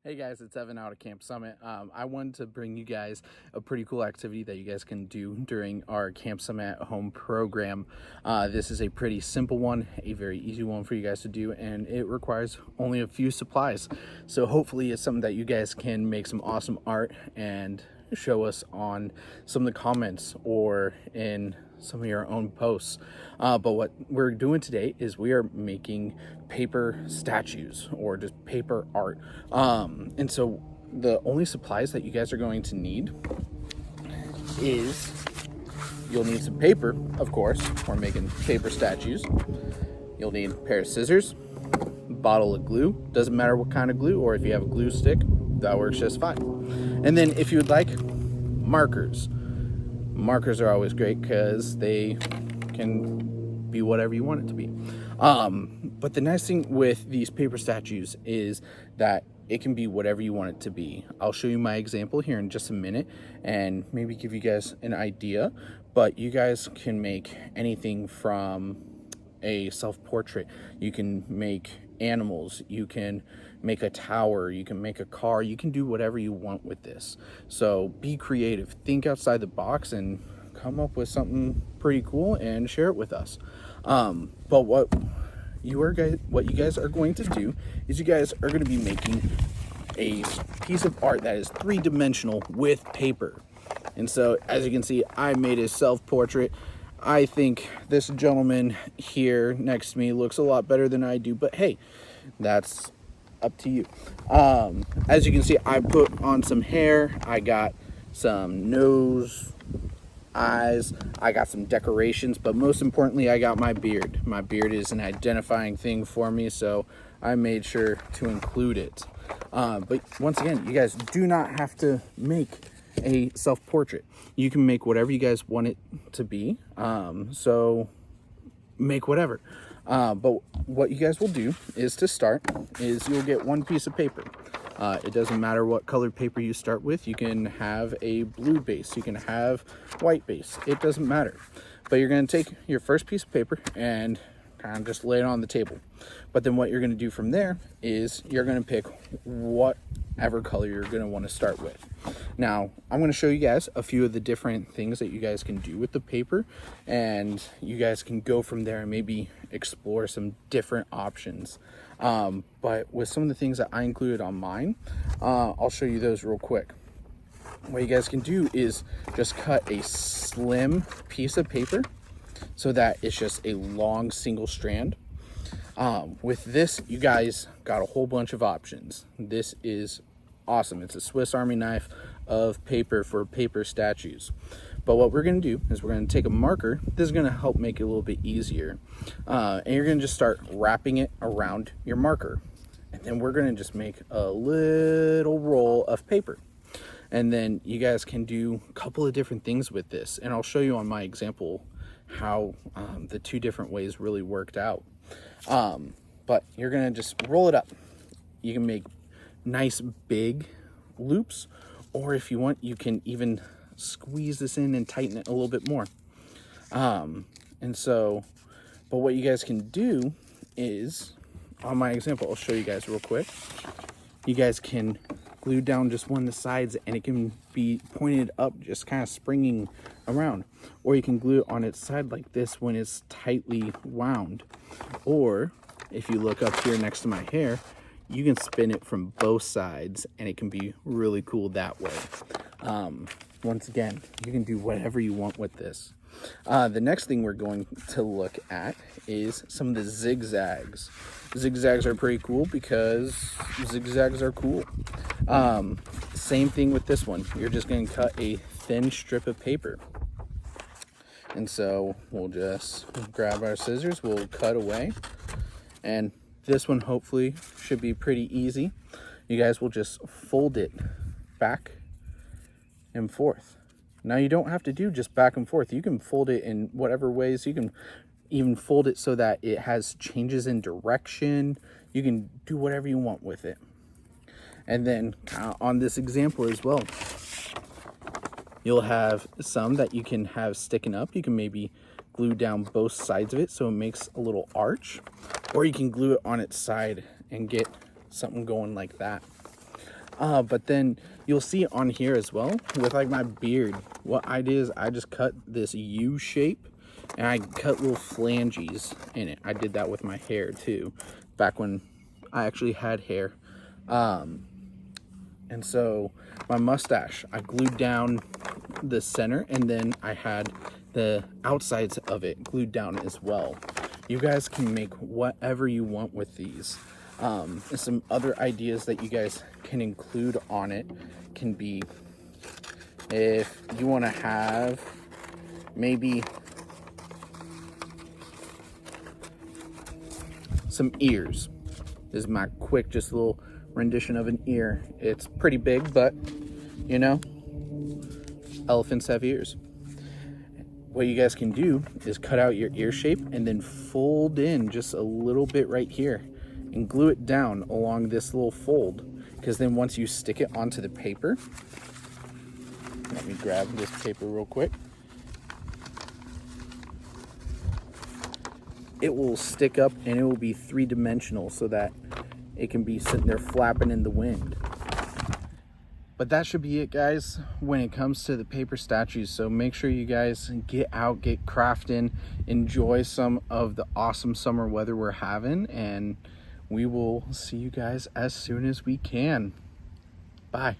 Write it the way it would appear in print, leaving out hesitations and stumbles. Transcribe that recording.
Hey guys, it's Evan out of Camp Summit. I wanted to bring you guys a pretty cool activity that you guys can do during our Camp Summit at Home program. This is a pretty simple one, a very easy one for you guys to do, and it requires only a few supplies. So hopefully it's something that you guys can make some awesome art and show us on some of the comments or in some of your own posts. But what we're doing today is we are making paper statues or just paper art. And so the only supplies that you guys are going to need is you'll need some paper, of course. We're making paper statues. You'll need a pair of scissors, bottle of glue, doesn't matter what kind of glue, or if you have a glue stick, that works just fine. And then if you would like, markers. Markers are always great because they can be whatever you want it to be. But the nice thing with these paper statues is that it can be whatever you want it to be. I'll show you my example here in just a minute and maybe give you guys an idea, but you guys can make anything from a self-portrait. You can make animals, you can make a tower, you can make a car, you can do whatever you want with this. So be creative, think outside the box and come up with something pretty cool and share it with us. But what you guys are going to do is you guys are going to be making a piece of art that is three-dimensional with paper. And so as you can see, I made a self-portrait. I think this gentleman here next to me looks a lot better than I do, but hey, that's up to you. As you can see, I put on some hair, I got some nose, eyes, I got some decorations, but most importantly, I got my beard. My beard is an identifying thing for me, so I made sure to include it. But once again, you guys do not have to make a self-portrait. You can make whatever you guys want it to be, so make whatever. But what you guys will do is to start is you'll get one piece of paper. It doesn't matter what colored paper you start with. You can have a blue base, you can have white base, it doesn't matter. But you're going to take your first piece of paper and kind of just lay it on the table. But then what you're going to do from there is you're going to pick whatever color you're going to want to start with. Now, I'm going to show you guys a few of the different things that you guys can do with the paper, and you guys can go from there and maybe explore some different options. But with some of the things that I included on mine, I'll show you those real quick. What you guys can do is just cut a slim piece of paper so that it's just a long single strand. With this, you guys got a whole bunch of options. This is awesome. It's a Swiss Army knife of paper for paper statues. But what we're going to do is we're going to take a marker. This is going to help make it a little bit easier. And you're going to just start wrapping it around your marker. And then we're going to just make a little roll of paper. And then you guys can do a couple of different things with this. And I'll show you on my example how the two different ways really worked out. But you're going to just roll it up. You can make nice big loops, or if you want, you can even squeeze this in and tighten it a little bit more. And so, but what you guys can do is, on my example, I'll show you guys real quick. You guys can glue down just one of the sides and it can be pointed up, just kind of springing around. Or you can glue it on its side like this when it's tightly wound. Or if you look up here next to my hair, you can spin it from both sides and it can be really cool that way. Once again, you can do whatever you want with this. The next thing we're going to look at is some of the Zig Zags. Zig Zags are pretty cool because Zig Zags are cool. Same thing with this one. You're just going to cut a thin strip of paper. And so we'll just grab our scissors, we'll cut away. And this one hopefully should be pretty easy. You guys will just fold it back and forth. Now you don't have to do just back and forth. You can fold it in whatever ways. You can even fold it so that it has changes in direction. You can do whatever you want with it. And then on this example as well, you'll have some that you can have sticking up. You can maybe glue down both sides of it so it makes a little arch, or you can glue it on its side and get something going like that. But then you'll see on here as well with like my beard, what I did is I just cut this U shape and I cut little flanges in it. I did that with my hair too, back when I actually had hair. And so my mustache, I glued down the center, and then I had the outsides of it glued down as well. You guys can make whatever you want with these. Some other ideas that you guys can include on it can be, if you want to have maybe some ears. This is my quick, just a little rendition of an ear. It's pretty big, but you know, elephants have ears. What you guys can do is cut out your ear shape and then fold in just a little bit right here and glue it down along this little fold, because then once you stick it onto the paper, let me grab this paper real quick, it will stick up and it will be three-dimensional so that it can be sitting there flapping in the wind. But that should be it, guys, when it comes to the paper statues. So make sure you guys get out, get crafting, enjoy some of the awesome summer weather we're having, and we will see you guys as soon as we can. Bye.